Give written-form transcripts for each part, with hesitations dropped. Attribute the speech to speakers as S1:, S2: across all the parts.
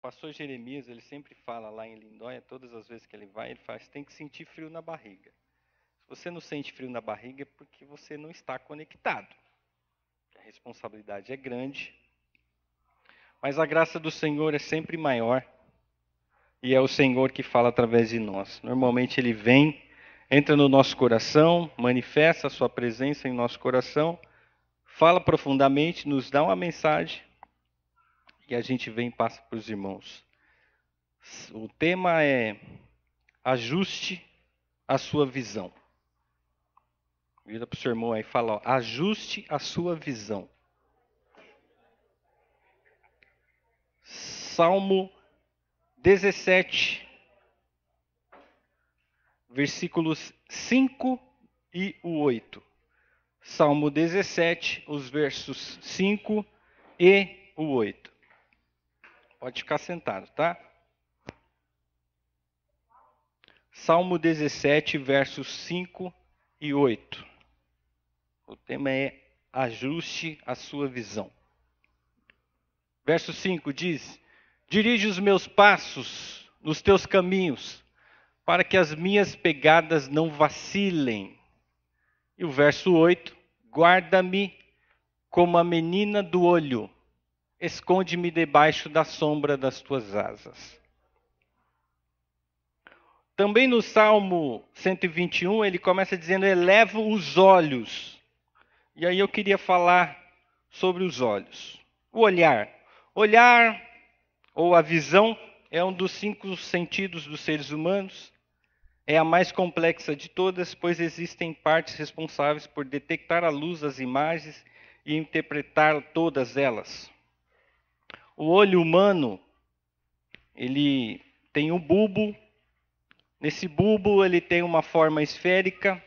S1: pastor Jeremias, ele sempre fala lá em Lindóia, todas as vezes que ele vai, ele fala, tem que sentir frio na barriga. Se você não sente frio na barriga, é porque você não está conectado. A responsabilidade é grande, mas a graça do Senhor é sempre maior, e é o Senhor que fala através de nós. Normalmente ele vem, entra no nosso coração, manifesta a sua presença em nosso coração, fala profundamente, nos dá uma mensagem, e a gente vem e passa para os irmãos. O tema é ajuste a sua visão. Vira para o seu irmão aí e fala, ó, ajuste a sua visão. Salmo 17, versículos 5 e o 8. Salmo 17, os versos 5 e o 8. Pode ficar sentado, tá? Salmo 17, versos 5 e 8. O tema é ajuste a sua visão. Verso 5 diz: dirige os meus passos nos teus caminhos, para que as minhas pegadas não vacilem. E o verso 8: guarda-me como a menina do olho, esconde-me debaixo da sombra das tuas asas. Também no Salmo 121, ele começa dizendo, elevo os olhos. E aí eu queria falar sobre os olhos. O olhar. Olhar, ou a visão, é um dos 5 sentidos dos seres humanos. É a mais complexa de todas, pois existem partes responsáveis por detectar à luz as imagens e interpretar todas elas. O olho humano, ele tem um bulbo. Nesse bulbo ele tem uma forma esférica.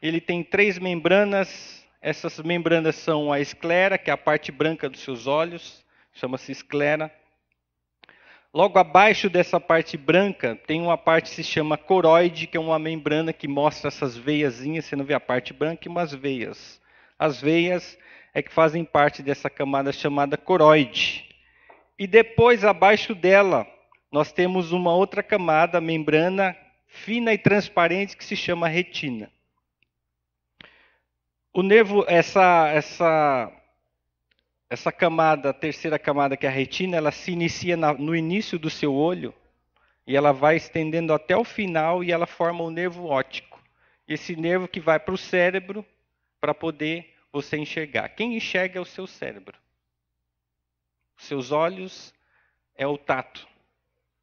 S1: Ele tem 3 membranas. Essas membranas são a esclera, que é a parte branca dos seus olhos, chama-se esclera. Logo abaixo dessa parte branca, tem uma parte que se chama coroide, que é uma membrana que mostra essas veiazinhas. Você não vê a parte branca e umas veias. As veias é que fazem parte dessa camada chamada coroide. E depois, abaixo dela, nós temos uma outra camada, membrana fina e transparente, que se chama retina. O nervo, essa camada, a terceira camada, que é a retina, ela se inicia no início do seu olho e ela vai estendendo até o final e ela forma o nervo óptico. Esse nervo que vai para o cérebro para poder você enxergar. Quem enxerga é o seu cérebro. Os seus olhos é o tato.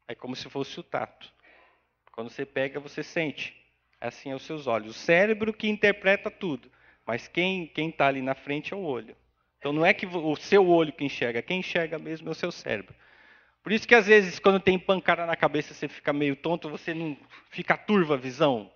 S1: É como se fosse o tato. Quando você pega, você sente. Assim é os seus olhos. O cérebro que interpreta tudo. Mas quem está ali na frente é o olho. Então não é que o seu olho que enxerga, quem enxerga mesmo é o seu cérebro. Por isso que às vezes quando tem pancada na cabeça você fica meio tonto, você não fica turva a visão.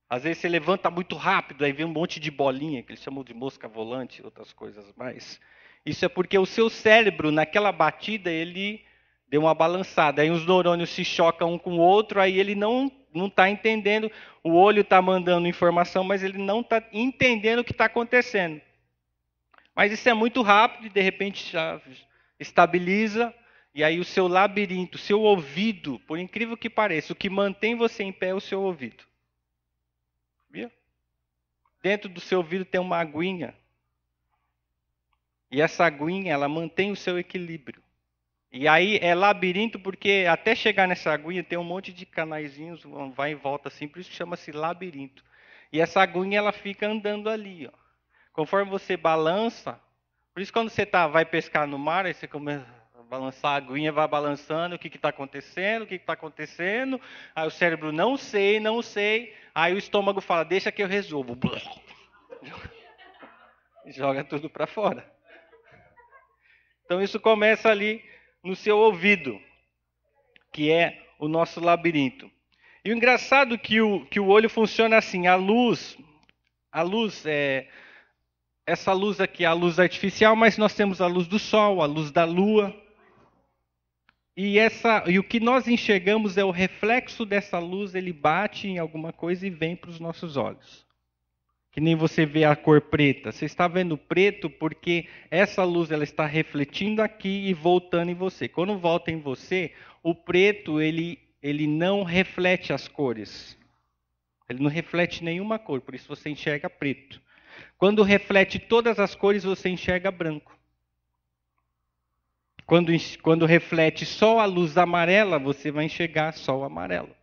S1: Às vezes você levanta muito rápido, aí vem um monte de bolinha, que eles chamam de mosca volante, outras coisas mais. Isso é porque o seu cérebro, naquela batida, ele deu uma balançada. Aí os neurônios se chocam um com o outro, aí ele não está entendendo. O olho está mandando informação, mas ele não está entendendo o que está acontecendo. Mas isso é muito rápido e de repente já estabiliza. E aí o seu labirinto, o seu ouvido, por incrível que pareça, o que mantém você em pé é o seu ouvido. Viu? Dentro do seu ouvido tem uma aguinha. E essa aguinha, ela mantém o seu equilíbrio. E aí é labirinto porque até chegar nessa aguinha tem um monte de canaizinhos, vai e volta assim, por isso chama-se labirinto. E essa aguinha, ela fica andando ali, ó. Conforme você balança, por isso quando você vai pescar no mar, aí você começa a balançar, a aguinha vai balançando, o que está acontecendo, o que está acontecendo, aí o cérebro, não sei, não sei, aí o estômago fala, deixa que eu resolvo. Joga tudo para fora. Então isso começa ali no seu ouvido, que é o nosso labirinto. E o engraçado é que o olho funciona assim, a luz é essa luz aqui é a luz artificial, mas nós temos a luz do sol, a luz da lua. E o que nós enxergamos é o reflexo dessa luz, ele bate em alguma coisa e vem para os nossos olhos. Que nem você vê a cor preta. Você está vendo preto porque essa luz ela está refletindo aqui e voltando em você. Quando volta em você, o preto ele não reflete as cores. Ele não reflete nenhuma cor, por isso você enxerga preto. Quando reflete todas as cores, você enxerga branco. Quando reflete só a luz amarela, você vai enxergar só o amarelo.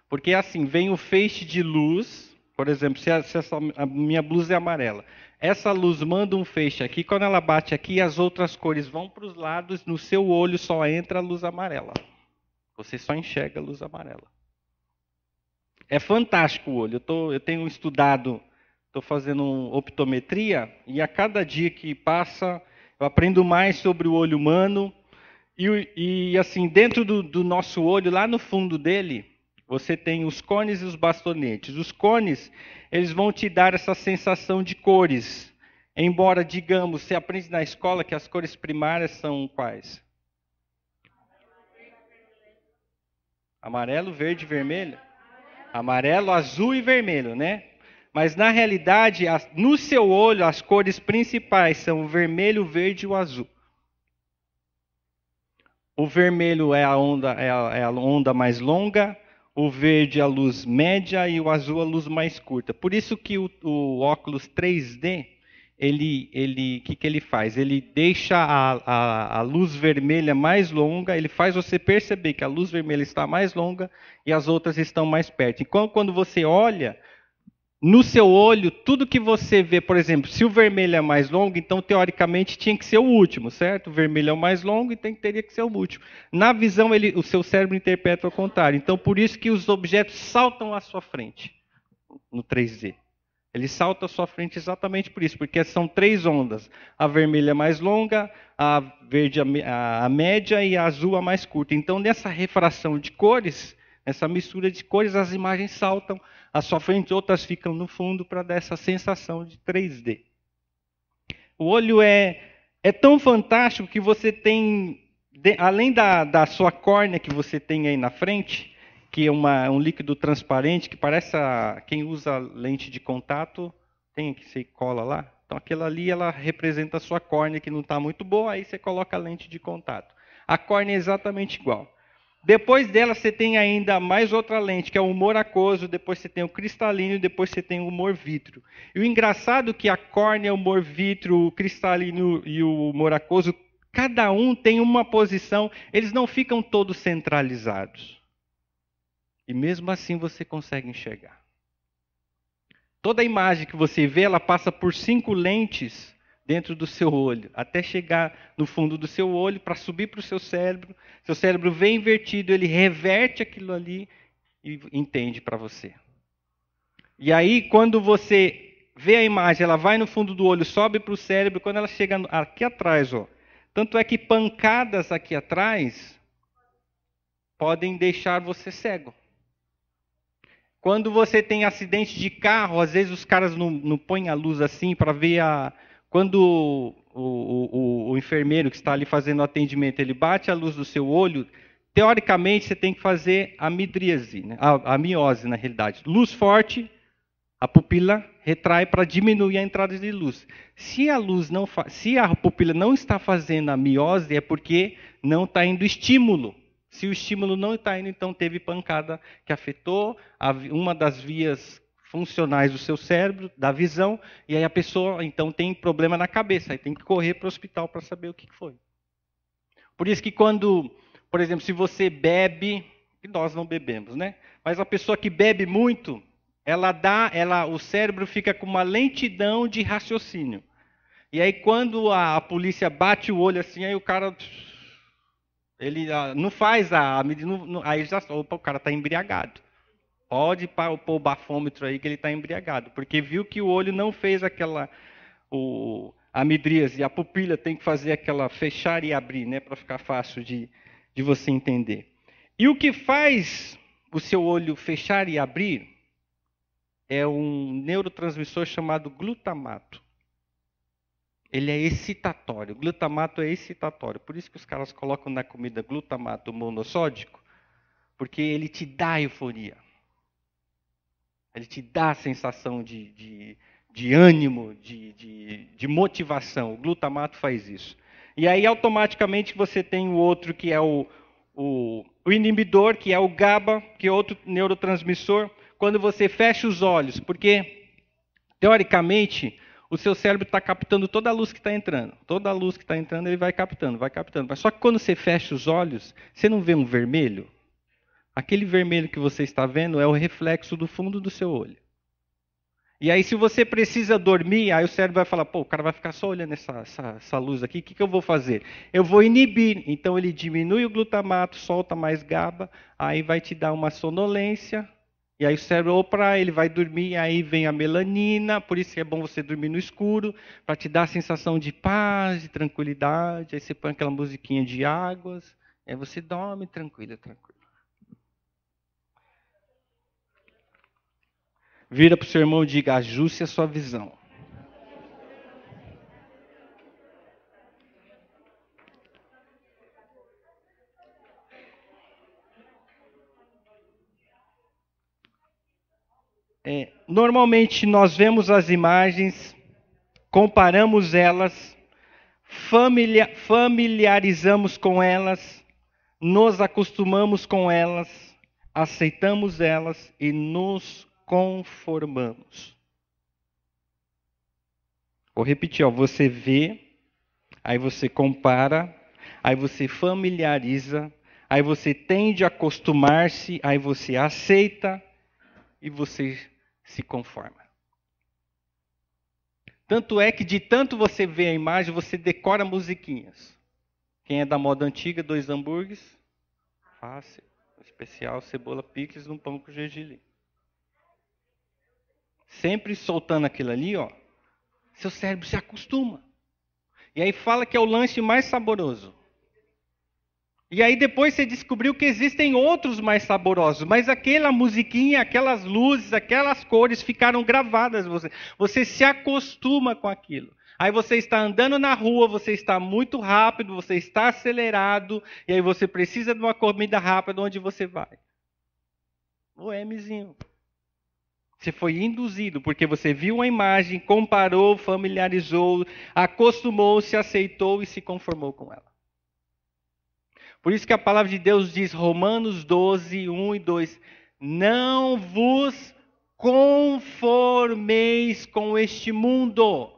S1: Porque assim, vem o feixe de luz, por exemplo, a minha blusa é amarela. Essa luz manda um feixe aqui, quando ela bate aqui, as outras cores vão para os lados, no seu olho só entra a luz amarela. Você só enxerga a luz amarela. É fantástico o olho. Eu tenho estudado, estou fazendo optometria, e a cada dia que passa, eu aprendo mais sobre o olho humano. E assim, dentro do nosso olho, lá no fundo dele, você tem os cones e os bastonetes. Os cones, eles vão te dar essa sensação de cores. Embora, digamos, você aprende na escola que as cores primárias são quais? Amarelo, verde, vermelho? Amarelo, azul e vermelho, né? Mas na realidade, no seu olho, as cores principais são o vermelho, o verde e o azul. O vermelho é a onda mais longa, o verde a luz média e o azul a luz mais curta. Por isso que o óculos 3D, que ele faz? Ele deixa a luz vermelha mais longa, ele faz você perceber que a luz vermelha está mais longa e as outras estão mais perto. Então, quando você olha, no seu olho, tudo que você vê, por exemplo, se o vermelho é mais longo, então teoricamente tinha que ser o último, certo? O vermelho é o mais longo, então teria que ser o último. Na visão, o seu cérebro interpreta ao contrário. Então, por isso que os objetos saltam à sua frente, no 3D. Eles saltam à sua frente exatamente por isso, porque são três ondas. A vermelha é mais longa, a verde a média e a azul a mais curta. Então, nessa refração de cores, essa mistura de cores, as imagens saltam à sua frente, outras ficam no fundo para dar essa sensação de 3D. O olho é tão fantástico que você tem, além da sua córnea que você tem aí na frente, que é um líquido transparente, que parece quem usa lente de contato, tem que você cola lá. Então aquela ali, ela representa a sua córnea que não está muito boa, aí você coloca a lente de contato. A córnea é exatamente igual. Depois dela, você tem ainda mais outra lente, que é o humor aquoso, depois você tem o cristalino, depois você tem o humor vítreo. E o engraçado é que a córnea, o humor vítreo, o cristalino e o humor aquoso, cada um tem uma posição, eles não ficam todos centralizados. E mesmo assim você consegue enxergar. Toda a imagem que você vê, ela passa por 5 lentes dentro do seu olho, até chegar no fundo do seu olho, para subir para o seu cérebro. Seu cérebro vem invertido, ele reverte aquilo ali e entende para você. E aí, quando você vê a imagem, ela vai no fundo do olho, sobe para o cérebro, quando ela chega aqui atrás, ó. Tanto é que pancadas aqui atrás podem deixar você cego. Quando você tem acidente de carro, às vezes os caras não põem a luz assim para ver Quando o enfermeiro que está ali fazendo o atendimento, ele bate a luz do seu olho, teoricamente você tem que fazer a midríase, né? A miose, na realidade. Luz forte, a pupila retrai para diminuir a entrada de luz. Se a pupila não está fazendo a miose, é porque não está indo estímulo. Se o estímulo não está indo, então teve pancada que afetou uma das vias funcionais do seu cérebro, da visão, e aí a pessoa então tem problema na cabeça, aí tem que correr para o hospital para saber o que foi. Por isso que quando, por exemplo, se você bebe, e nós não bebemos, né? Mas a pessoa que bebe muito, o cérebro fica com uma lentidão de raciocínio. E aí quando a polícia bate o olho assim, aí o cara ele não faz aí já opa, o cara está embriagado. Pode pôr o bafômetro aí que ele está embriagado, porque viu que o olho não fez a midríase, a pupila tem que fazer aquela fechar e abrir, né, para ficar fácil de você entender. E o que faz o seu olho fechar e abrir é um neurotransmissor chamado glutamato. Ele é excitatório. O glutamato é excitatório. Por isso que os caras colocam na comida glutamato monossódico, porque ele te dá euforia. Ele te dá a sensação de de ânimo, de motivação. O glutamato faz isso. E aí, automaticamente, você tem o outro que é o inibidor, que é o GABA, que é outro neurotransmissor, quando você fecha os olhos, porque, teoricamente, o seu cérebro está captando toda a luz que está entrando. Toda a luz que está entrando, ele vai captando, vai captando. Mas só que quando você fecha os olhos, você não vê um vermelho? Aquele vermelho que você está vendo é o reflexo do fundo do seu olho. E aí, se você precisa dormir, aí o cérebro vai falar, pô, o cara vai ficar só olhando essa luz aqui, o que eu vou fazer? Eu vou inibir. Então, ele diminui o glutamato, solta mais GABA, aí vai te dar uma sonolência, e aí o cérebro, opa, ele vai dormir, aí vem a melanina, por isso que é bom você dormir no escuro, para te dar a sensação de paz, de tranquilidade, aí você põe aquela musiquinha de águas, aí você dorme tranquilo, tranquilo. Vira para o seu irmão e diga, ajuste a sua visão. Normalmente nós vemos as imagens, comparamos elas, familiarizamos com elas, nos acostumamos com elas, aceitamos elas e nos conformamos. Vou repetir, você vê, aí você compara, aí você familiariza, aí você tende a acostumar-se, aí você aceita e você se conforma. Tanto é que de tanto você ver a imagem, você decora musiquinhas. Quem é da moda antiga, 2 hambúrgueres, fácil, especial, cebola, picles, num pão com gergelim. Sempre soltando aquilo ali, ó, seu cérebro se acostuma. E aí fala que é o lanche mais saboroso. E aí depois você descobriu que existem outros mais saborosos, mas aquela musiquinha, aquelas luzes, aquelas cores ficaram gravadas. Você se acostuma com aquilo. Aí você está andando na rua, você está muito rápido, você está acelerado, e aí você precisa de uma comida rápida, onde você vai? O Mzinho. Você foi induzido, porque você viu uma imagem, comparou, familiarizou, acostumou-se, aceitou e se conformou com ela. Por isso que a palavra de Deus diz, Romanos 12, 1 e 2, não vos conformeis com este mundo.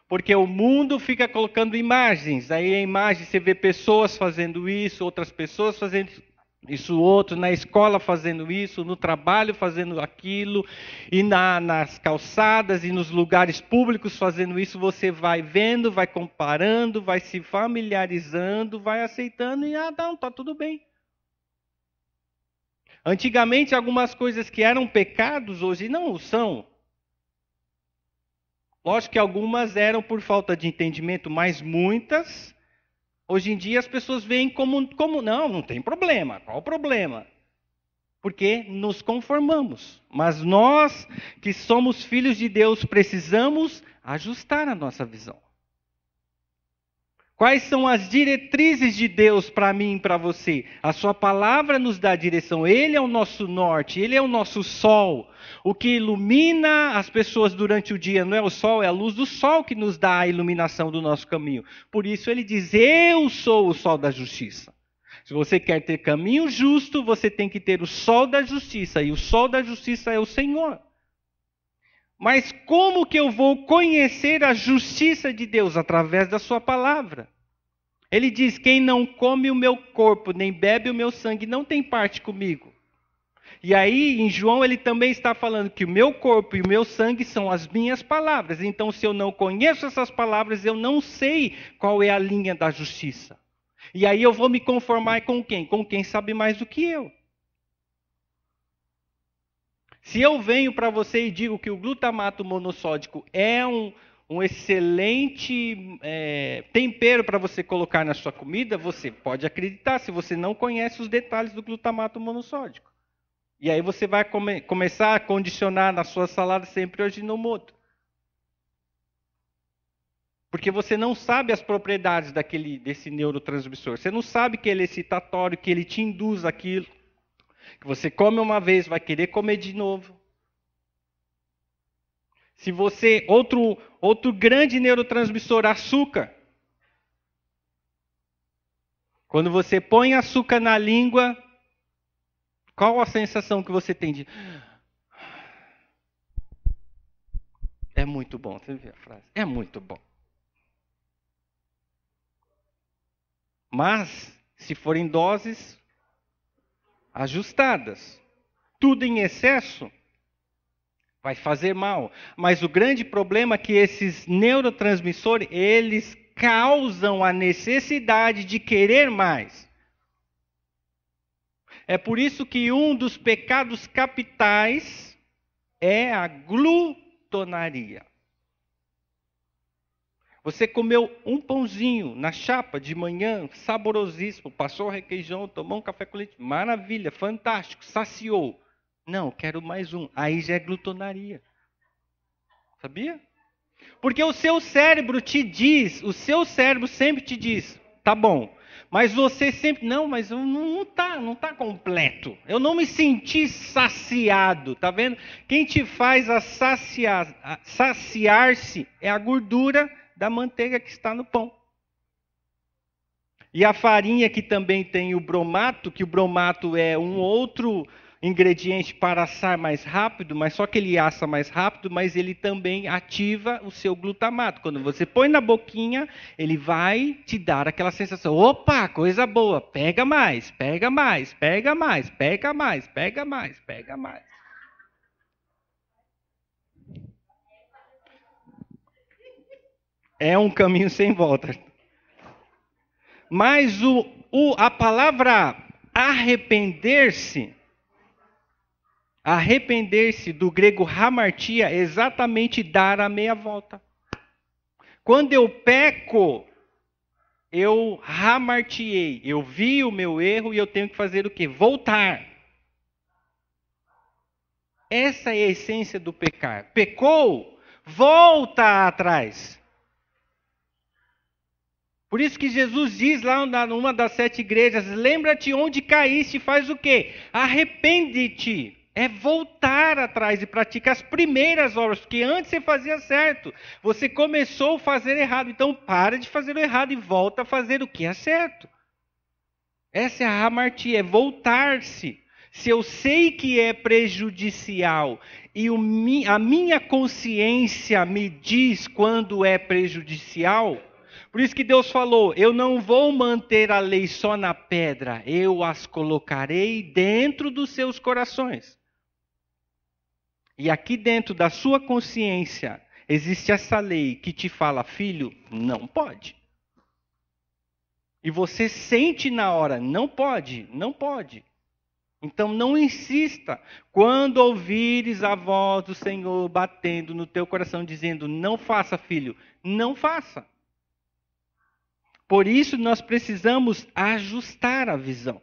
S1: Porque o mundo fica colocando imagens. Aí a imagem você vê pessoas fazendo isso, outras pessoas fazendo isso, outro na escola fazendo isso, no trabalho fazendo aquilo, e nas calçadas e nos lugares públicos fazendo isso. Você vai vendo, vai comparando, vai se familiarizando, vai aceitando e não, tá tudo bem. Antigamente algumas coisas que eram pecados hoje não o são. Lógico que algumas eram por falta de entendimento, mas muitas, hoje em dia as pessoas veem como não tem problema. Qual o problema? Porque nos conformamos. Mas nós, que somos filhos de Deus, precisamos ajustar a nossa visão. Quais são as diretrizes de Deus para mim e para você? A sua palavra nos dá direção. Ele é o nosso norte, ele é o nosso sol. O que ilumina as pessoas durante o dia não é o sol, é a luz do sol que nos dá a iluminação do nosso caminho. Por isso ele diz, eu sou o sol da justiça. Se você quer ter caminho justo, você tem que ter o sol da justiça. E o sol da justiça é o Senhor. Mas como que eu vou conhecer a justiça de Deus? Através da sua palavra. Ele diz, quem não come o meu corpo, nem bebe o meu sangue, não tem parte comigo. E aí, em João, ele também está falando que o meu corpo e o meu sangue são as minhas palavras. Então, se eu não conheço essas palavras, eu não sei qual é a linha da justiça. E aí eu vou me conformar com quem? Com quem sabe mais do que eu. Se eu venho para você e digo que o glutamato monossódico é um excelente tempero para você colocar na sua comida, você pode acreditar se você não conhece os detalhes do glutamato monossódico. E aí você vai começar a condicionar na sua salada sempre Ajinomoto. Porque você não sabe as propriedades desse neurotransmissor. Você não sabe que ele é excitatório, que ele te induz aquilo. Que você come uma vez, vai querer comer de novo. Se você, outro grande neurotransmissor, açúcar. Quando você põe açúcar na língua, qual a sensação que você tem de... É muito bom, você viu a frase? É muito bom. Mas, se forem doses ajustadas, tudo em excesso, vai fazer mal. Mas o grande problema é que esses neurotransmissores, eles causam a necessidade de querer mais. É por isso que um dos pecados capitais é a glutonaria. Você comeu um pãozinho na chapa de manhã, saborosíssimo, passou o requeijão, tomou um café com leite, maravilha, fantástico, saciou. Não, quero mais um. Aí já é glutonaria. Sabia? Porque o seu cérebro te diz, o seu cérebro sempre te diz, tá bom, mas você sempre, não, mas não tá completo. Eu não me senti saciado, tá vendo? Quem te faz saciar-se é a gordura da manteiga que está no pão. E a farinha que também tem o bromato, que o bromato é um outro ingrediente para assar mais rápido, mas só que ele assa mais rápido, mas ele também ativa o seu glutamato. Quando você põe na boquinha, ele vai te dar aquela sensação, opa, coisa boa, pega mais, pega mais, pega mais, pega mais, pega mais, pega mais. É um caminho sem volta. Mas a palavra arrepender-se do grego hamartia é exatamente dar a meia volta. Quando eu peco, eu hamartiei. Eu vi o meu erro e eu tenho que fazer o quê? Voltar. Essa é a essência do pecar. Pecou, volta atrás. Por isso que Jesus diz lá numa das 7 igrejas, lembra-te onde caíste, faz o quê? Arrepende-te. É voltar atrás e praticar as primeiras obras, porque antes você fazia certo. Você começou a fazer errado, então para de fazer o errado e volta a fazer o que é certo. Essa é a hamartia, é voltar-se. Se eu sei que é prejudicial e a minha consciência me diz quando é prejudicial, por isso que Deus falou, eu não vou manter a lei só na pedra, eu as colocarei dentro dos seus corações. E aqui dentro da sua consciência, existe essa lei que te fala, filho, não pode. E você sente na hora, não pode, não pode. Então não insista. Quando ouvires a voz do Senhor batendo no teu coração, dizendo, não faça, filho, não faça. Por isso nós precisamos ajustar a visão.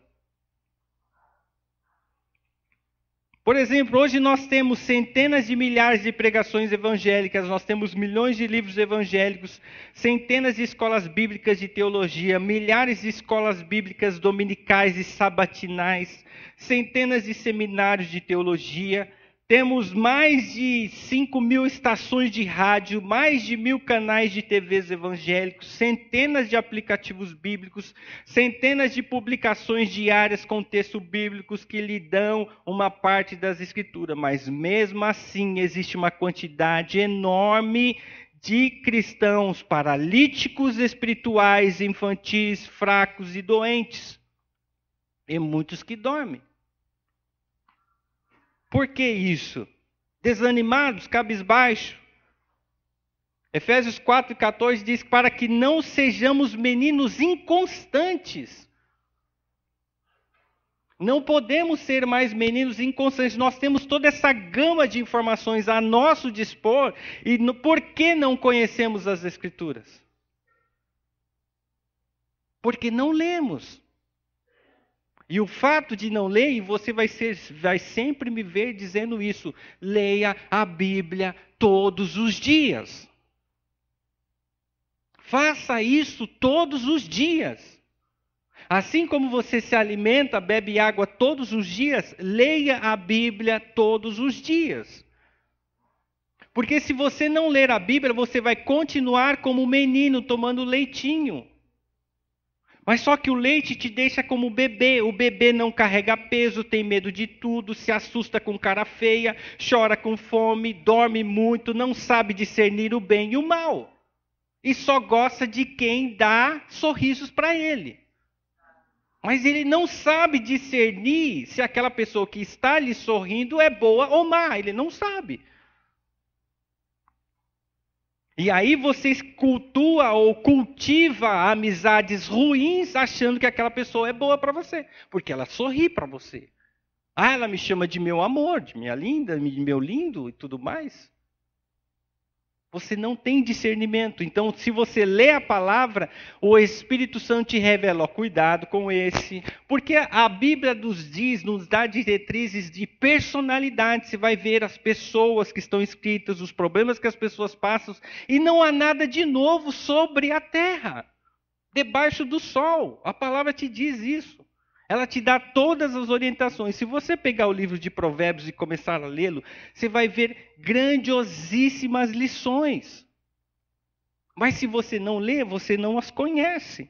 S1: Por exemplo, hoje nós temos centenas de milhares de pregações evangélicas, nós temos milhões de livros evangélicos, centenas de escolas bíblicas de teologia, milhares de escolas bíblicas dominicais e sabatinais, centenas de seminários de teologia, temos mais de 5.000 estações de rádio, mais de 1.000 canais de TVs evangélicos, centenas de aplicativos bíblicos, centenas de publicações diárias com textos bíblicos que lhe dão uma parte das escrituras. Mas mesmo assim existe uma quantidade enorme de cristãos paralíticos espirituais, infantis, fracos e doentes. E muitos que dormem. Por que isso? Desanimados, cabisbaixos. Efésios 4:14 diz para que não sejamos meninos inconstantes. Não podemos ser mais meninos inconstantes. Nós temos toda essa gama de informações a nosso dispor. E por que não conhecemos as Escrituras? Porque não lemos. E o fato de não ler, e você vai sempre me ver dizendo isso, leia a Bíblia todos os dias. Faça isso todos os dias. Assim como você se alimenta, bebe água todos os dias, leia a Bíblia todos os dias. Porque se você não ler a Bíblia, você vai continuar como um menino tomando leitinho. Mas só que o leite te deixa como bebê. O bebê não carrega peso, tem medo de tudo, se assusta com cara feia, chora com fome, dorme muito, não sabe discernir o bem e o mal. E só gosta de quem dá sorrisos para ele. Mas ele não sabe discernir se aquela pessoa que está lhe sorrindo é boa ou má. Ele não sabe. E aí você cultua ou cultiva amizades ruins achando que aquela pessoa é boa para você. Porque ela sorri para você. Ah, ela me chama de meu amor, de minha linda, de meu lindo e tudo mais. Você não tem discernimento. Então, se você lê a palavra, o Espírito Santo te revela, ó, cuidado com esse. Porque a Bíblia nos dá diretrizes de personalidade. Você vai ver as pessoas que estão escritas, os problemas que as pessoas passam. E não há nada de novo sobre a terra, debaixo do sol. A palavra te diz isso. Ela te dá todas as orientações. Se você pegar o livro de Provérbios e começar a lê-lo, você vai ver grandiosíssimas lições. Mas se você não lê, você não as conhece.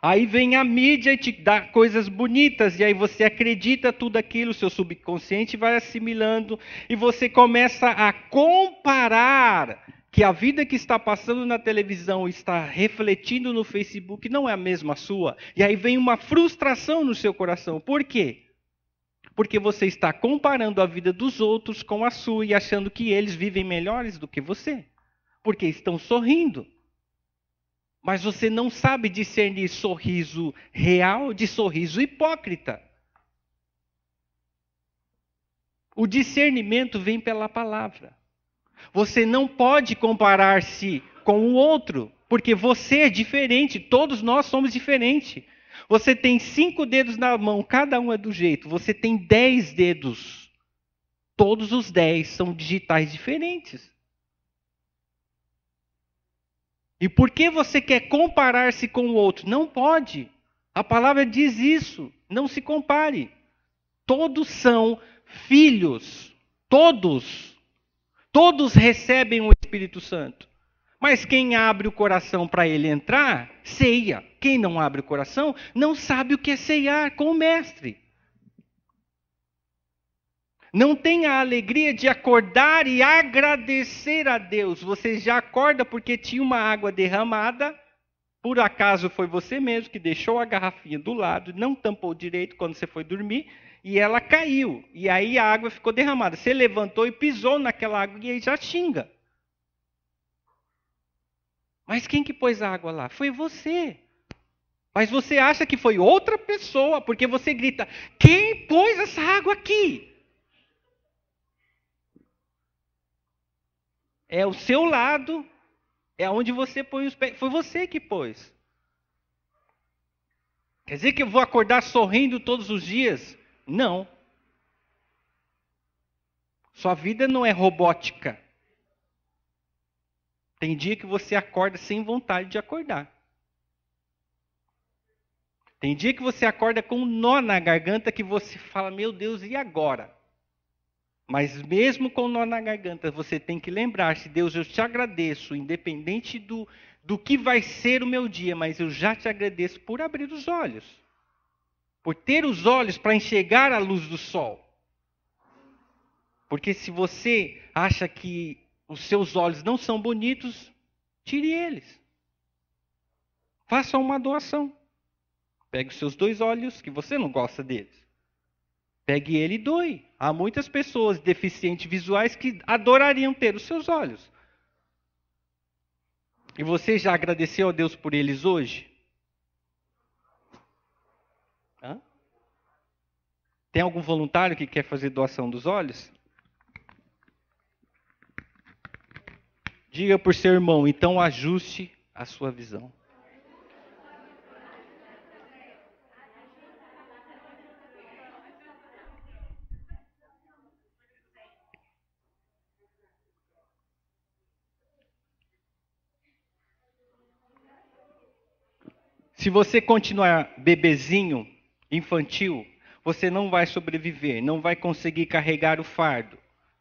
S1: Aí vem a mídia e te dá coisas bonitas, e aí você acredita tudo aquilo, seu subconsciente vai assimilando, e você começa a comparar que a vida que está passando na televisão está refletindo no Facebook não é a mesma sua. E aí vem uma frustração no seu coração. Por quê? Porque você está comparando a vida dos outros com a sua e achando que eles vivem melhores do que você. Porque estão sorrindo. Mas você não sabe discernir sorriso real de sorriso hipócrita. O discernimento vem pela palavra. Você não pode comparar-se com o outro, porque você é diferente, todos nós somos diferentes. Você tem 5 dedos na mão, cada um é do jeito. Você tem 10 dedos. Todos os 10 são digitais diferentes. E por que você quer comparar-se com o outro? Não pode. A palavra diz isso. Não se compare. Todos são filhos. Todos. Todos recebem o Espírito Santo. Mas quem abre o coração para ele entrar, ceia. Quem não abre o coração, não sabe o que é ceiar com o mestre. Não tem a alegria de acordar e agradecer a Deus. Você já acorda porque tinha uma água derramada. Por acaso foi você mesmo que deixou a garrafinha do lado, não tampou direito quando você foi dormir, e ela caiu. E aí a água ficou derramada. Você levantou e pisou naquela água e aí já xinga. Mas quem que pôs a água lá? Foi você. Mas você acha que foi outra pessoa, porque você grita, quem pôs essa água aqui? É o seu lado, é onde você põe os pés. Foi você que pôs. Quer dizer que eu vou acordar sorrindo todos os dias? Não. Sua vida não é robótica. Tem dia que você acorda sem vontade de acordar. Tem dia que você acorda com um nó na garganta que você fala, meu Deus, e agora? Mas mesmo com o nó na garganta, você tem que lembrar-se, Deus, eu te agradeço, independente do que vai ser o meu dia, mas eu já te agradeço por abrir os olhos. Por ter os olhos para enxergar a luz do sol. Porque se você acha que os seus olhos não são bonitos, tire eles. Faça uma doação. Pegue os seus 2 olhos, que você não gosta deles. Pegue ele e doe. Há muitas pessoas deficientes visuais que adorariam ter os seus olhos. E você já agradeceu a Deus por eles hoje? Hã? Tem algum voluntário que quer fazer doação dos olhos? Diga por seu irmão, então ajuste a sua visão. Se você continuar bebezinho, infantil, você não vai sobreviver, não vai conseguir carregar o fardo.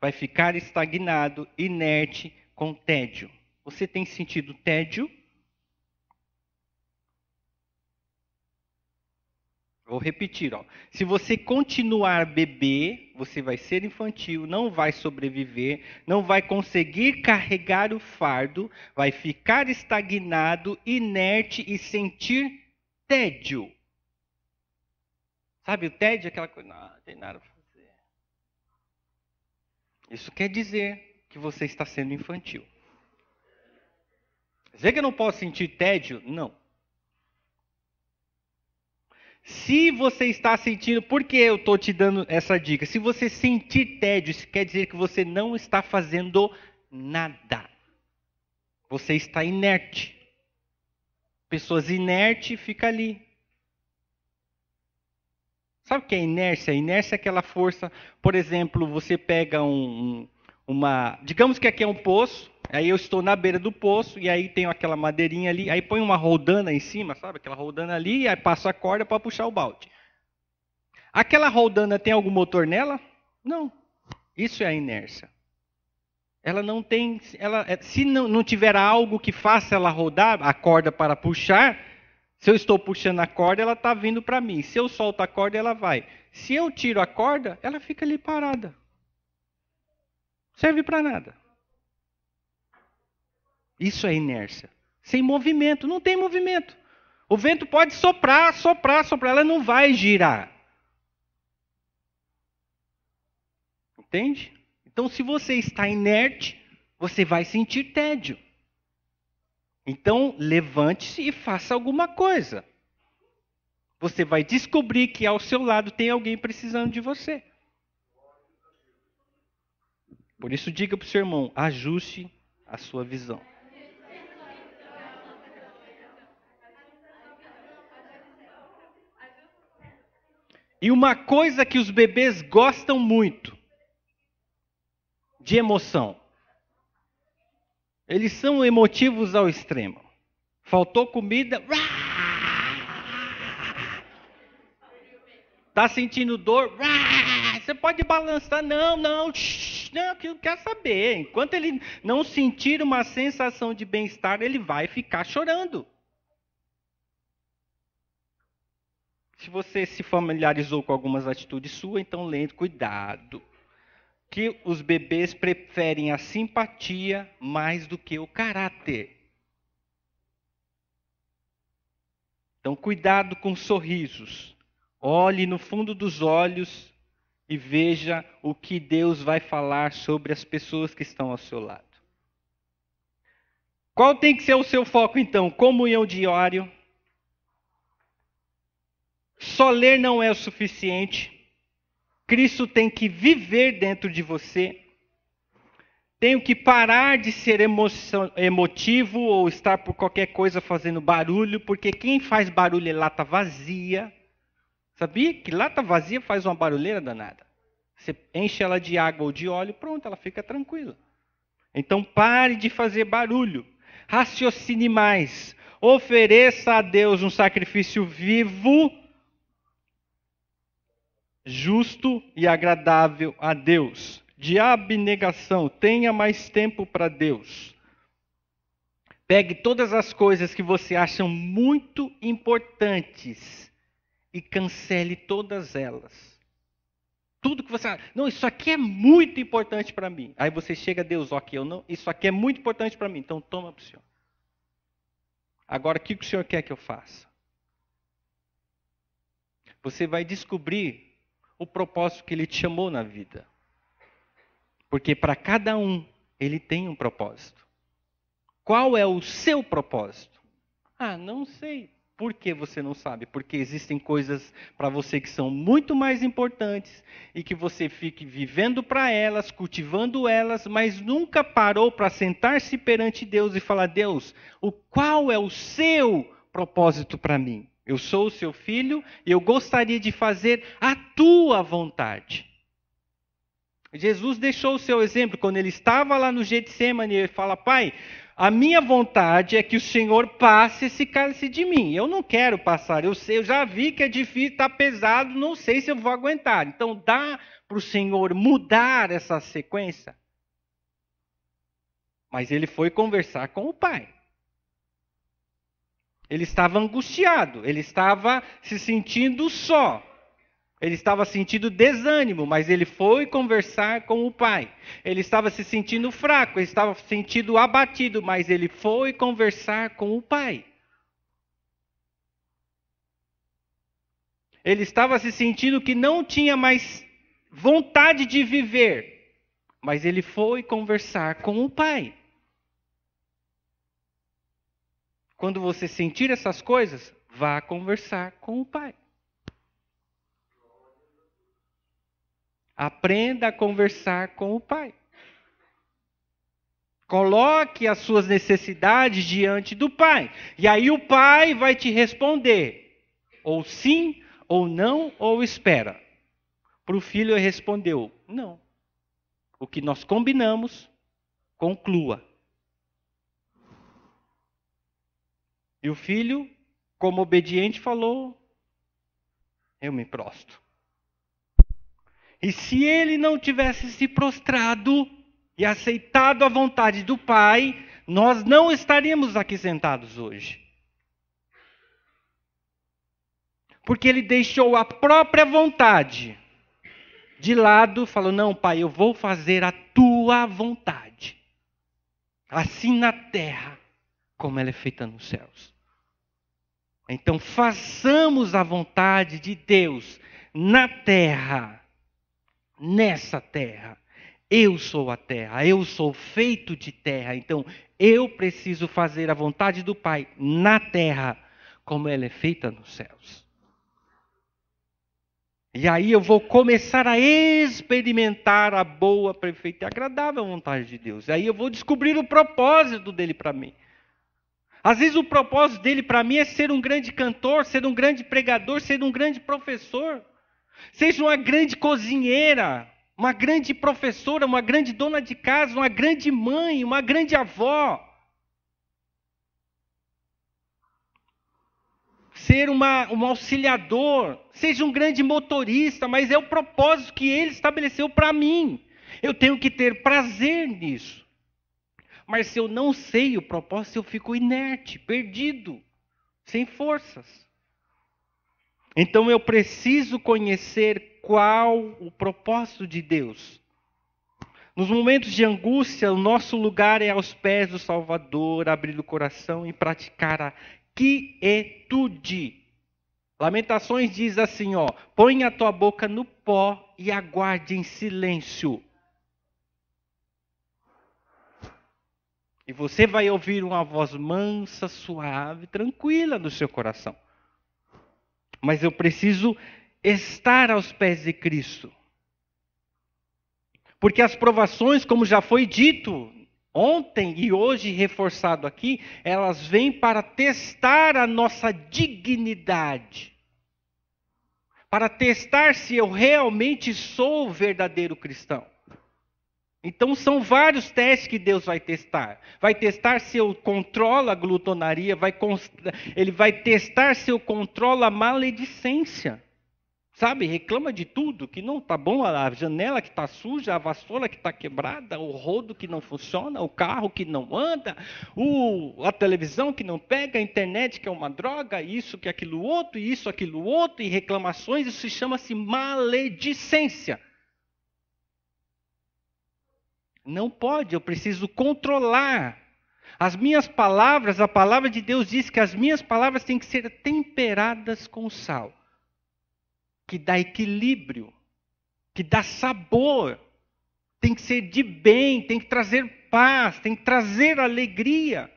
S1: vai ficar estagnado, inerte, com tédio. Você tem sentido tédio? Vou repetir, ó. Se você continuar bebê, você vai ser infantil, não vai sobreviver, não vai conseguir carregar o fardo, vai ficar estagnado, inerte e sentir tédio. Sabe o tédio? Aquela coisa, não tem nada para fazer. Isso quer dizer que você está sendo infantil. Dizer que eu não posso sentir tédio? Não. Se você está sentindo, por que eu estou te dando essa dica? Se você sentir tédio, isso quer dizer que você não está fazendo nada. Você está inerte. Pessoas inertes ficam ali. Sabe o que é inércia? Inércia é aquela força, por exemplo, você pega digamos que aqui é um poço, aí eu estou na beira do poço, e aí tem aquela madeirinha ali, aí põe uma roldana em cima, sabe? Aquela roldana ali, e aí passa a corda para puxar o balde. Aquela roldana tem algum motor nela? Não. Isso é a inércia. Ela não tem, se não tiver algo que faça ela rodar, a corda para puxar, se eu estou puxando a corda, ela está vindo para mim. Se eu solto a corda, ela vai. Se eu tiro a corda, ela fica ali parada. Serve para nada. Isso é inércia. Sem movimento, não tem movimento. O vento pode soprar, ela não vai girar. Entende? Então, se você está inerte, você vai sentir tédio. Então, levante-se e faça alguma coisa. Você vai descobrir que ao seu lado tem alguém precisando de você. Por isso, diga para o seu irmão, ajuste a sua visão. E uma coisa que os bebês gostam muito, de emoção. Eles são emotivos ao extremo. Faltou comida. Tá sentindo dor? Você pode balançar. Não, que eu quero saber. Enquanto ele não sentir uma sensação de bem-estar, ele vai ficar chorando. Se você se familiarizou com algumas atitudes suas, então cuidado. Que os bebês preferem a simpatia mais do que o caráter. Então, cuidado com sorrisos. Olhe no fundo dos olhos e veja o que Deus vai falar sobre as pessoas que estão ao seu lado. Qual tem que ser o seu foco, então? Comunhão diário. Só ler não é o suficiente. Cristo tem que viver dentro de você. Tenho que parar de ser emotivo ou estar por qualquer coisa fazendo barulho, porque quem faz barulho é lata vazia. Sabia que lata vazia faz uma barulheira danada? Você enche ela de água ou de óleo, pronto, ela fica tranquila. Então pare de fazer barulho. Raciocine mais. Ofereça a Deus um sacrifício vivo, justo e agradável a Deus. De abnegação, tenha mais tempo para Deus. Pegue todas as coisas que você acha muito importantes e cancele todas elas. Tudo que você acha, não, isso aqui é muito importante para mim. Aí você chega a Deus, ok, isso aqui é muito importante para mim, então toma para o Senhor. Agora, o que o Senhor quer que eu faça? Você vai descobrir o propósito que Ele te chamou na vida. Porque para cada um, Ele tem um propósito. Qual é o seu propósito? Não sei. Por que você não sabe? Porque existem coisas para você que são muito mais importantes e que você fique vivendo para elas, cultivando elas, mas nunca parou para sentar-se perante Deus e falar: Deus, qual é o seu propósito para mim? Eu sou o seu filho e eu gostaria de fazer a tua vontade. Jesus deixou o seu exemplo quando ele estava lá no Getsemane. Ele fala: Pai, A minha vontade é que o Senhor passe esse cálice de mim. Eu não quero passar. Eu sei, eu já vi que é difícil, está pesado, não sei se eu vou aguentar. Então dá para o Senhor mudar essa sequência. Mas ele foi conversar com o Pai. Ele estava angustiado, ele estava se sentindo só. Ele estava sentindo desânimo, mas ele foi conversar com o Pai. Ele estava se sentindo fraco, ele estava se sentindo abatido, mas ele foi conversar com o Pai. Ele estava se sentindo que não tinha mais vontade de viver, mas ele foi conversar com o Pai. Quando você sentir essas coisas, vá conversar com o Pai. Aprenda a conversar com o Pai. Coloque as suas necessidades diante do Pai. E aí o Pai vai te responder. Ou sim, ou não, ou espera. Para o filho ele respondeu, não. O que nós combinamos, conclua. E o filho, como obediente, falou, eu me prostro. E se ele não tivesse se prostrado e aceitado a vontade do Pai, nós não estaríamos aqui sentados hoje. Porque ele deixou a própria vontade de lado, falou, não, Pai, eu vou fazer a tua vontade. Assim na terra, como ela é feita nos céus. Então façamos a vontade de Deus na terra, nessa terra. Eu sou a terra, eu sou feito de terra, então eu preciso fazer a vontade do Pai na terra, como ela é feita nos céus. E aí eu vou começar a experimentar a boa, perfeita e agradável vontade de Deus. E aí eu vou descobrir o propósito dele para mim. Às vezes o propósito dele para mim é ser um grande cantor, ser um grande pregador, ser um grande professor. Seja uma grande cozinheira, uma grande professora, uma grande dona de casa, uma grande mãe, uma grande avó. Ser um auxiliador, seja um grande motorista, mas é o propósito que ele estabeleceu para mim. Eu tenho que ter prazer nisso. Mas se eu não sei o propósito, eu fico inerte, perdido, sem forças. Então eu preciso conhecer qual o propósito de Deus. Nos momentos de angústia, o nosso lugar é aos pés do Salvador, abrir o coração e praticar a quietude. Lamentações diz assim, ó, põe a tua boca no pó e aguarde em silêncio. E você vai ouvir uma voz mansa, suave, tranquila no seu coração. Mas eu preciso estar aos pés de Cristo. Porque as provações, como já foi dito ontem e hoje reforçado aqui, elas vêm para testar a nossa dignidade. Para testar se eu realmente sou o verdadeiro cristão. Então são vários testes que Deus vai testar. Vai testar se eu controlo a glutonaria, ele vai testar se eu controlo a maledicência. Sabe, reclama de tudo, que não está bom, a janela que está suja, a vassoura que está quebrada, o rodo que não funciona, o carro que não anda, a televisão que não pega, a internet que é uma droga, isso, que aquilo outro, isso, aquilo outro, e reclamações, isso chama-se maledicência. Não pode, eu preciso controlar. As minhas palavras, a palavra de Deus diz que as minhas palavras têm que ser temperadas com sal. Que dá equilíbrio, que dá sabor. Tem que ser de bem, tem que trazer paz, tem que trazer alegria.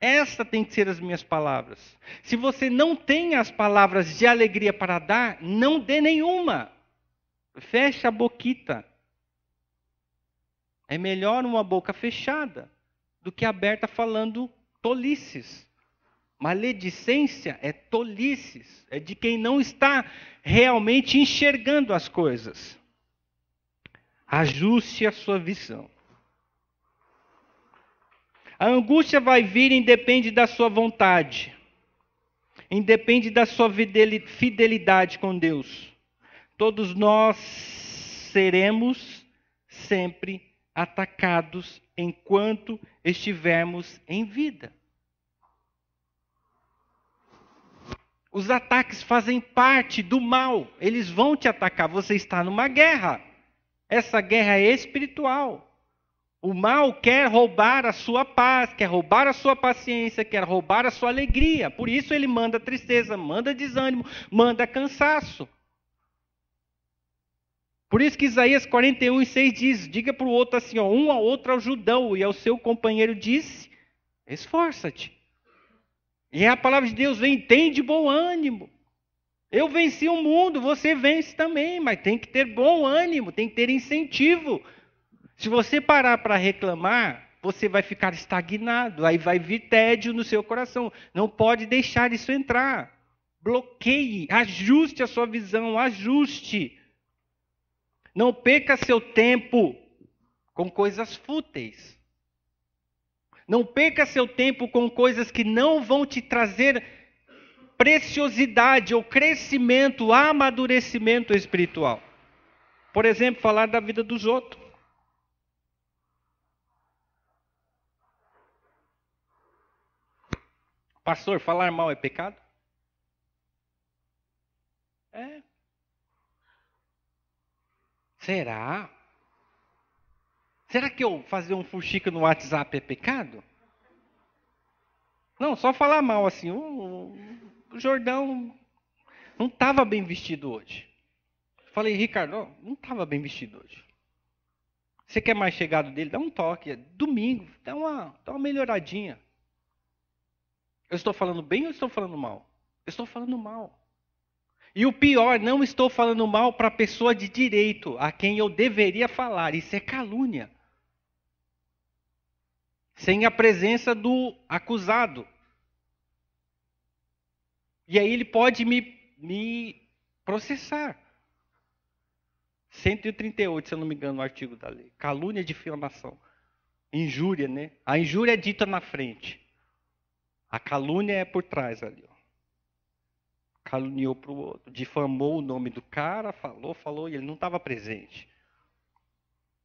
S1: Essa tem que ser as minhas palavras. Se você não tem as palavras de alegria para dar, não dê nenhuma. Fecha a boquita. É melhor uma boca fechada do que aberta falando tolices. Maledicência é tolices, é de quem não está realmente enxergando as coisas. Ajuste a sua visão. A angústia vai vir, independe da sua vontade. Independe da sua fidelidade com Deus. Todos nós seremos sempre atacados enquanto estivermos em vida. Os ataques fazem parte do mal. Eles vão te atacar. Você está numa guerra. Essa guerra é espiritual. O mal quer roubar a sua paz, quer roubar a sua paciência, quer roubar a sua alegria. Por isso ele manda tristeza, manda desânimo, manda cansaço. Por isso que Isaías 41:6 diz, diga para o outro assim, ó, um ao outro ajudou, e ao seu companheiro disse, esforça-te. E a palavra de Deus vem, tem de bom ânimo. Eu venci o mundo, você vence também, mas tem que ter bom ânimo, tem que ter incentivo. Se você parar para reclamar, você vai ficar estagnado, aí vai vir tédio no seu coração. Não pode deixar isso entrar. Bloqueie, ajuste a sua visão, ajuste. Não perca seu tempo com coisas fúteis. Não perca seu tempo com coisas que não vão te trazer preciosidade ou crescimento, amadurecimento espiritual. Por exemplo, falar da vida dos outros. Pastor, falar mal é pecado? É. Será? Será que eu fazer um fuxico no WhatsApp é pecado? Não, só falar mal assim. O Jordão não estava bem vestido hoje. Falei, Ricardo, não estava bem vestido hoje. Você quer mais chegado dele? Dá um toque. Domingo, dá uma melhoradinha. Eu estou falando bem ou estou falando mal? Eu estou falando mal. E o pior, não estou falando mal para a pessoa de direito, a quem eu deveria falar. Isso é calúnia. Sem a presença do acusado. E aí ele pode me processar. 138, se eu não me engano, o artigo da lei. Calúnia, difamação. Injúria, né? A injúria é dita na frente. A calúnia é por trás ali, ó. Caluniou para o outro, difamou o nome do cara, falou, e ele não estava presente.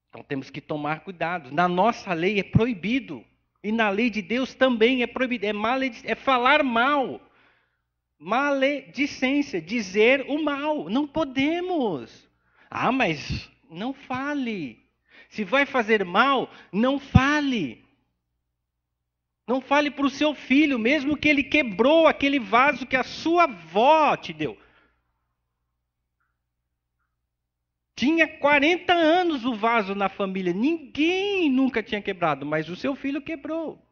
S1: Então temos que tomar cuidado. Na nossa lei é proibido. E na lei de Deus também é proibido. É falar mal. Maledicência, dizer o mal. Não podemos. Ah, mas não fale. Se vai fazer mal, não fale. Não fale para o seu filho, mesmo que ele quebrou aquele vaso que a sua avó te deu. Tinha 40 anos o vaso na família. Ninguém nunca tinha quebrado, mas o seu filho quebrou.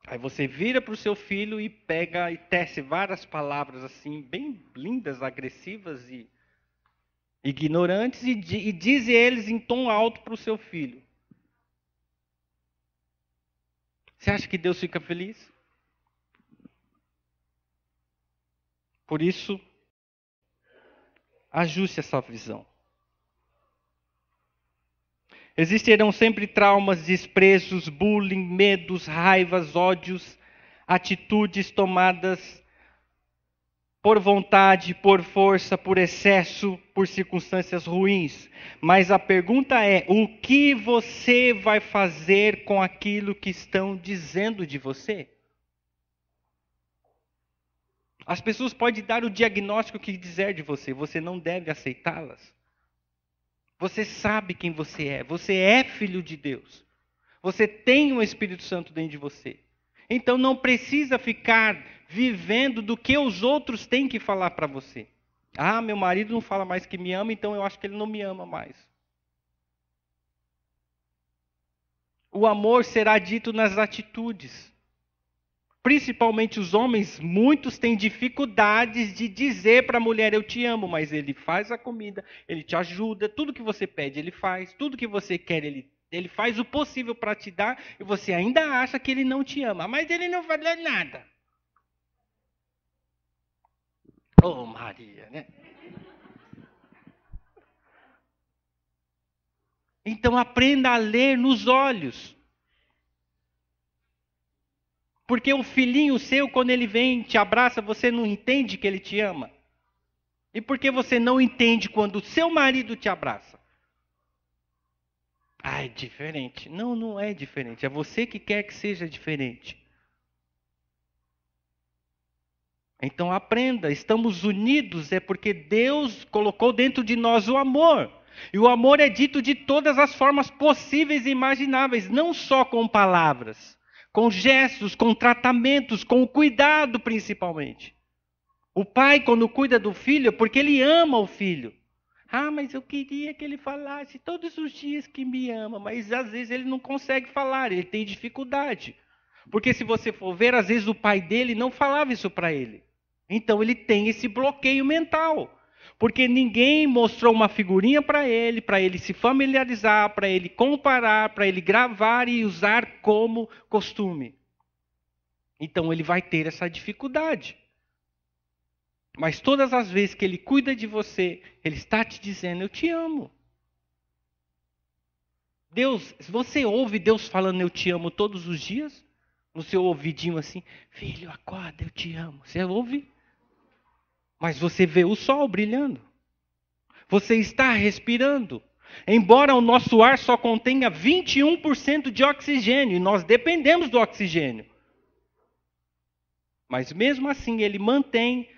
S1: Aí você vira para o seu filho e pega e tece várias palavras assim, bem lindas, agressivas e ignorantes, e diz eles em tom alto para o seu filho. Você acha que Deus fica feliz? Por isso, ajuste essa visão. Existirão sempre traumas, desprezos, bullying, medos, raivas, ódios, atitudes tomadas por vontade, por força, por excesso, por circunstâncias ruins. Mas a pergunta é: o que você vai fazer com aquilo que estão dizendo de você? As pessoas podem dar o diagnóstico que quiser de você, você não deve aceitá-las. Você sabe quem você é filho de Deus. Você tem o Espírito Santo dentro de você. Então não precisa ficar vivendo do que os outros têm que falar para você. Ah, meu marido não fala mais que me ama, então eu acho que ele não me ama mais. O amor será dito nas atitudes. Principalmente os homens, muitos têm dificuldades de dizer para a mulher, eu te amo, mas ele faz a comida, ele te ajuda, tudo que você pede ele faz, tudo que você quer ele faz o possível para te dar, e você ainda acha que ele não te ama, mas ele não vai dar nada. Oh, Maria, né? Então aprenda a ler nos olhos. Porque o filhinho seu, quando ele vem e te abraça, você não entende que ele te ama? E por que você não entende quando o seu marido te abraça? Ah, é diferente. Não, não é diferente. É você que quer que seja diferente. Então aprenda, estamos unidos é porque Deus colocou dentro de nós o amor. E o amor é dito de todas as formas possíveis e imagináveis, não só com palavras, com gestos, com tratamentos, com cuidado principalmente. O pai, quando cuida do filho, é porque ele ama o filho. Ah, mas eu queria que ele falasse todos os dias que me ama, mas às vezes ele não consegue falar, ele tem dificuldade. Porque se você for ver, às vezes o pai dele não falava isso para ele. Então ele tem esse bloqueio mental. Porque ninguém mostrou uma figurinha para ele se familiarizar, para ele comparar, para ele gravar e usar como costume. Então ele vai ter essa dificuldade. Mas todas as vezes que ele cuida de você, ele está te dizendo: eu te amo. Deus, você ouve Deus falando eu te amo todos os dias? No seu ouvidinho assim, filho, acorda, eu te amo. Você ouve? Mas você vê o sol brilhando. Você está respirando. Embora o nosso ar só contenha 21% de oxigênio, e nós dependemos do oxigênio. Mas mesmo assim ele mantém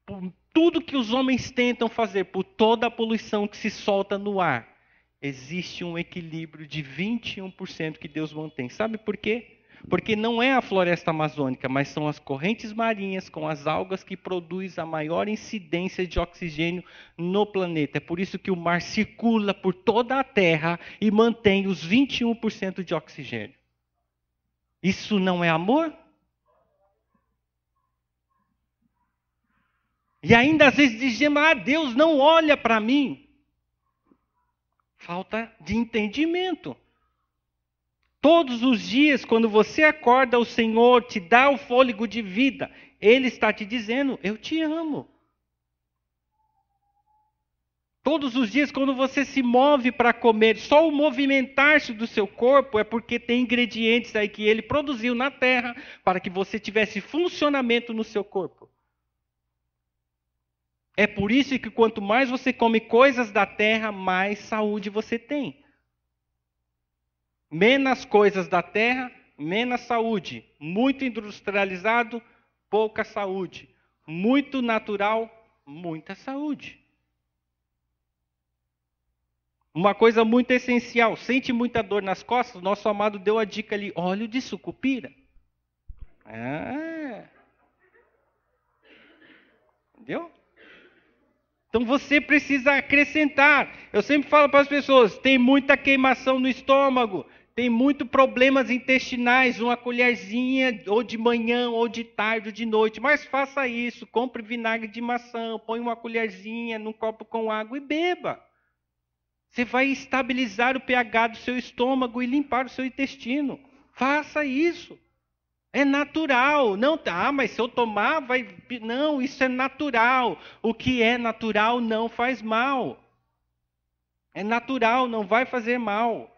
S1: por tudo que os homens tentam fazer, por toda a poluição que se solta no ar, existe um equilíbrio de 21% que Deus mantém. Sabe por quê? Porque não é a floresta amazônica, mas são as correntes marinhas com as algas que produzem a maior incidência de oxigênio no planeta. É por isso que o mar circula por toda a Terra e mantém os 21% de oxigênio. Isso não é amor? E ainda às vezes dizemos: ah, Deus não olha para mim. Falta de entendimento. Todos os dias, quando você acorda, o Senhor te dá o fôlego de vida. Ele está te dizendo: eu te amo. Todos os dias, quando você se move para comer, só o movimentar-se do seu corpo é porque tem ingredientes aí que ele produziu na terra para que você tivesse funcionamento no seu corpo. É por isso que quanto mais você come coisas da terra, mais saúde você tem. Menos coisas da terra, menos saúde. Muito industrializado, pouca saúde. Muito natural, muita saúde. Uma coisa muito essencial, sente muita dor nas costas, nosso amado deu a dica ali, óleo de sucupira. Entendeu? Então você precisa acrescentar. Eu sempre falo para as pessoas, tem muita queimação no estômago, tem muito problemas intestinais, uma colherzinha ou de manhã, ou de tarde, ou de noite. Mas faça isso, compre vinagre de maçã, põe uma colherzinha num copo com água e beba. Você vai estabilizar o pH do seu estômago e limpar o seu intestino. Faça isso. É natural. Não, mas se eu tomar, vai. Não, isso é natural. O que é natural não faz mal. É natural, não vai fazer mal.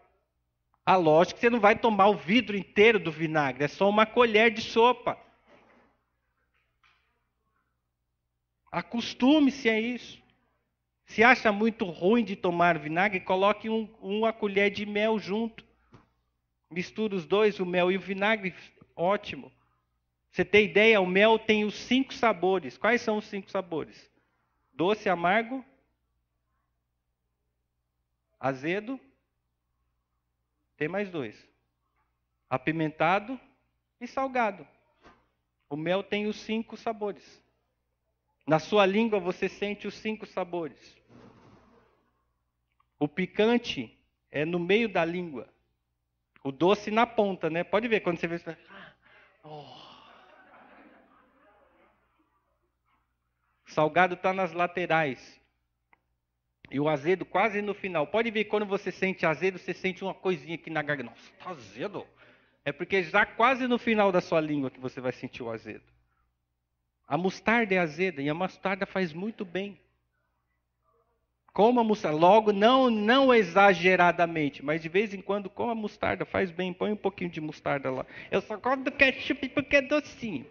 S1: A lógica é que você não vai tomar o vidro inteiro do vinagre, é só uma colher de sopa. Acostume-se a isso. Se acha muito ruim de tomar vinagre, coloque uma colher de mel junto. Mistura os dois, o mel e o vinagre, ótimo. Você tem ideia, o mel tem os 5 sabores. Quais são os 5 sabores? Doce, amargo, azedo, tem mais 2. Apimentado e salgado. O mel tem os 5 sabores. Na sua língua você sente os 5 sabores. O picante é no meio da língua. O doce na ponta, né? Pode ver, quando você vê... O salgado está nas laterais. E o azedo quase no final. Pode ver, quando você sente azedo, você sente uma coisinha aqui na garganta. Nossa, está azedo. É porque já quase no final da sua língua que você vai sentir o azedo. A mostarda é azeda e a mostarda faz muito bem. Coma mostarda. Logo, não exageradamente, mas de vez em quando coma mostarda, faz bem, põe um pouquinho de mostarda lá. Eu só gosto do ketchup porque é docinho.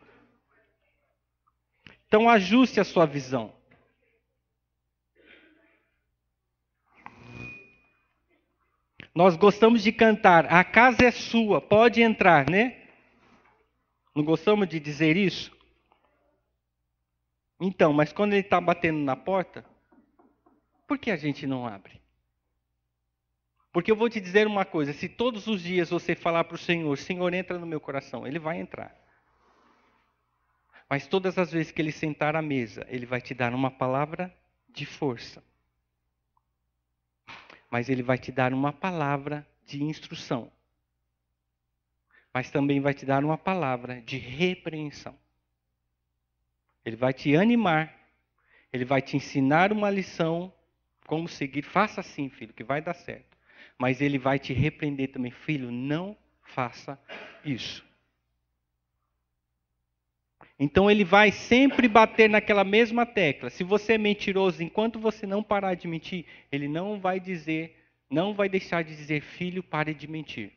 S1: Então ajuste a sua visão. Nós gostamos de cantar, a casa é sua, pode entrar, né? Não gostamos de dizer isso? Então, mas quando ele está batendo na porta, por que a gente não abre? Porque eu vou te dizer uma coisa, se todos os dias você falar para o Senhor, Senhor, entra no meu coração, Ele vai entrar. Mas todas as vezes que Ele sentar à mesa, Ele vai te dar uma palavra de força. Mas Ele vai te dar uma palavra de instrução. Mas também vai te dar uma palavra de repreensão. Ele vai te animar. Ele vai te ensinar uma lição, como seguir. Faça assim, filho, que vai dar certo. Mas ele vai te repreender também. Filho, não faça isso. Então ele vai sempre bater naquela mesma tecla. Se você é mentiroso, enquanto você não parar de mentir, ele não vai deixar de dizer, filho, pare de mentir.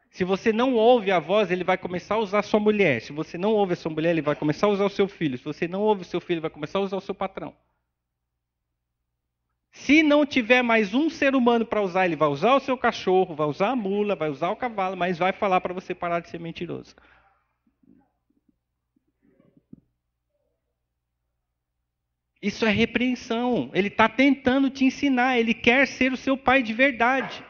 S1: Se você não ouve a voz, ele vai começar a usar a sua mulher. Se você não ouve a sua mulher, ele vai começar a usar o seu filho. Se você não ouve o seu filho, ele vai começar a usar o seu patrão. Se não tiver mais um ser humano para usar, ele vai usar o seu cachorro, vai usar a mula, vai usar o cavalo, mas vai falar para você parar de ser mentiroso. Isso é repreensão. Ele está tentando te ensinar, ele quer ser o seu pai de verdade.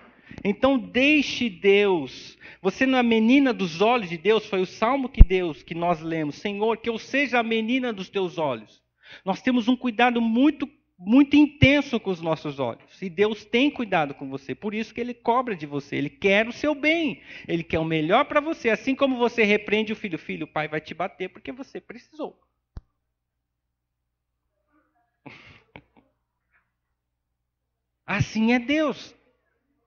S1: Então deixe Deus. Você não é a menina dos olhos de Deus, foi o salmo que nós lemos. Senhor, que eu seja a menina dos teus olhos. Nós temos um cuidado muito intenso com os nossos olhos. E Deus tem cuidado com você. Por isso que Ele cobra de você. Ele quer o seu bem. Ele quer o melhor para você. Assim como você repreende o filho. Filho, o pai vai te bater porque você precisou. Assim é Deus.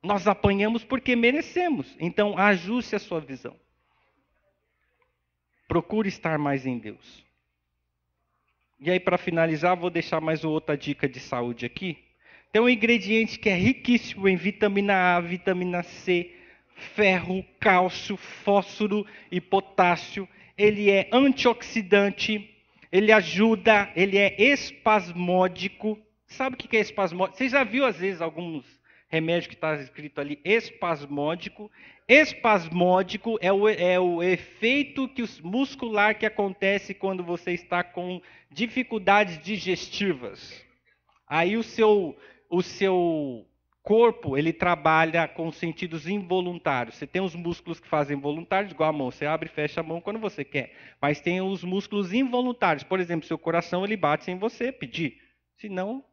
S1: Nós apanhamos porque merecemos. Então, ajuste a sua visão. Procure estar mais em Deus. E aí, para finalizar, vou deixar mais outra dica de saúde aqui. Tem um ingrediente que é riquíssimo em vitamina A, vitamina C, ferro, cálcio, fósforo e potássio. Ele é antioxidante, ele ajuda, ele é espasmódico. Sabe o que é espasmódico? Você já viu, às vezes, alguns remédios que está escrito ali, espasmódico? Espasmódico é o efeito muscular que acontece quando você está com dificuldades digestivas. Aí o seu corpo, ele trabalha com sentidos involuntários. Você tem os músculos que fazem voluntários, igual a mão. Você abre e fecha a mão quando você quer. Mas tem os músculos involuntários. Por exemplo, seu coração, ele bate sem você pedir. Senão,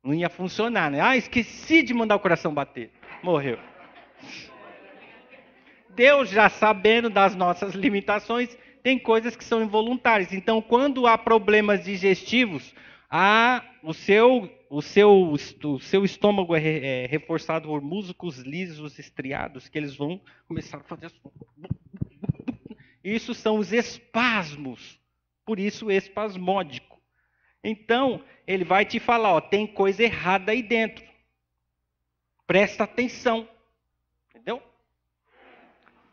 S1: não ia funcionar, né? Ah, esqueci de mandar o coração bater. Morreu. Deus, já sabendo das nossas limitações, tem coisas que são involuntárias. Então, quando há problemas digestivos, o seu estômago é reforçado por músculos lisos estriados, que eles vão começar a fazer assim. Isso são os espasmos. Por isso, espasmódico. Então, ele vai te falar, ó, tem coisa errada aí dentro. Presta atenção. Entendeu?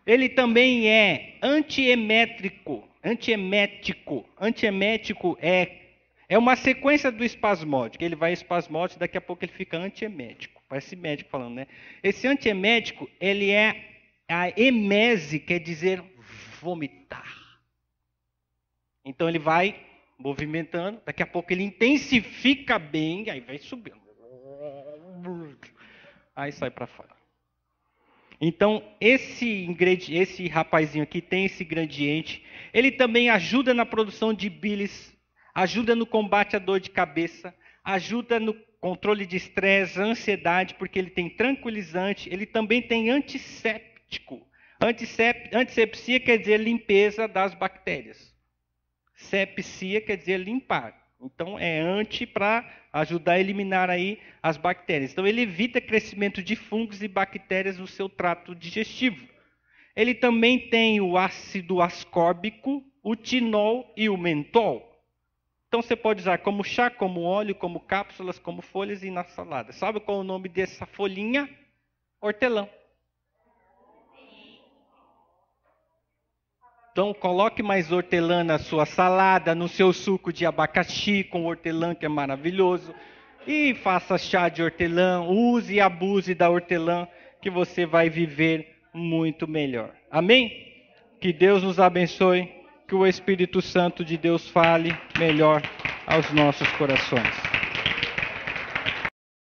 S1: Ele também é antiemético. Antiemético é uma sequência do espasmódico. Ele vai espasmódico, daqui a pouco ele fica antiemético. Parece médico falando, né? Esse antiemético, ele é a emese, quer dizer vomitar. Então ele vai movimentando, daqui a pouco ele intensifica bem, aí vai subindo. Aí sai para fora. Então, esse rapazinho aqui tem esse ingrediente. Ele também ajuda na produção de bilis, ajuda no combate à dor de cabeça, ajuda no controle de estresse, ansiedade, porque ele tem tranquilizante, ele também tem antisséptico. Antisepsia quer dizer limpeza das bactérias. Sepsia quer dizer limpar. Então é anti para ajudar a eliminar aí as bactérias. Então ele evita crescimento de fungos e bactérias no seu trato digestivo. Ele também tem o ácido ascórbico, o tinol e o mentol. Então você pode usar como chá, como óleo, como cápsulas, como folhas e na salada. Sabe qual é o nome dessa folhinha? Hortelã. Então coloque mais hortelã na sua salada, no seu suco de abacaxi com hortelã, que é maravilhoso. E faça chá de hortelã, use e abuse da hortelã, que você vai viver muito melhor. Amém? Que Deus nos abençoe, que o Espírito Santo de Deus fale melhor aos nossos corações.